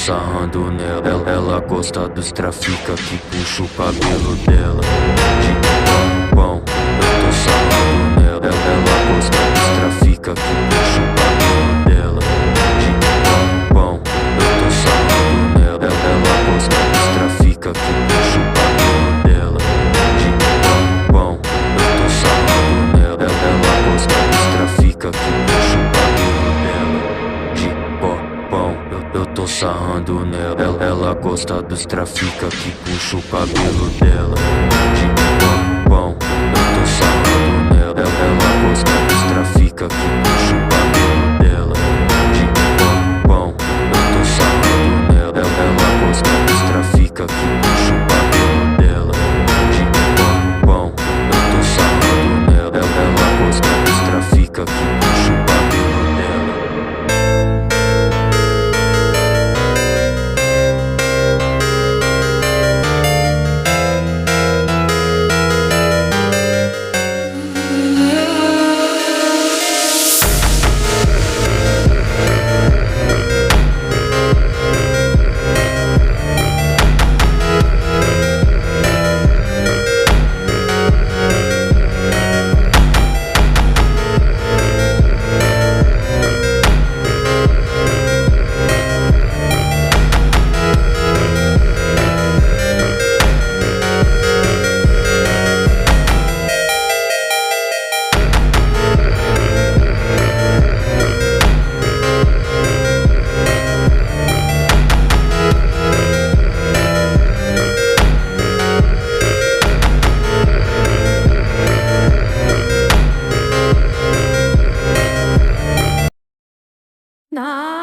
sarrando nela. Ela gosta dos trafica que puxa o cabelo dela. De pão, eu tô sarrando nela. Ela gosta dos trafica que puxa o cabelo dela. De pão, eu tô sarrando nela. Ela gosta dos trafica que puxa o cabelo dela. De pão, eu tô sarrando nela. Ela gosta dos trafica que puxa o cabelo dela. De pão, eu tô sarrando nela. Ela gosta dos trafica que puxa o cabelo dela. De pão, eu tô sarrando nela. Ela gosta dos trafica que puxa o cabelo dela. De pão, eu tô sarrando nela. Ela gosta dos trafica que puxa o cabelo dela. De pão, eu tô sarrando nela. Ela gosta dos trafica que puxa o cabelo dela. Nah.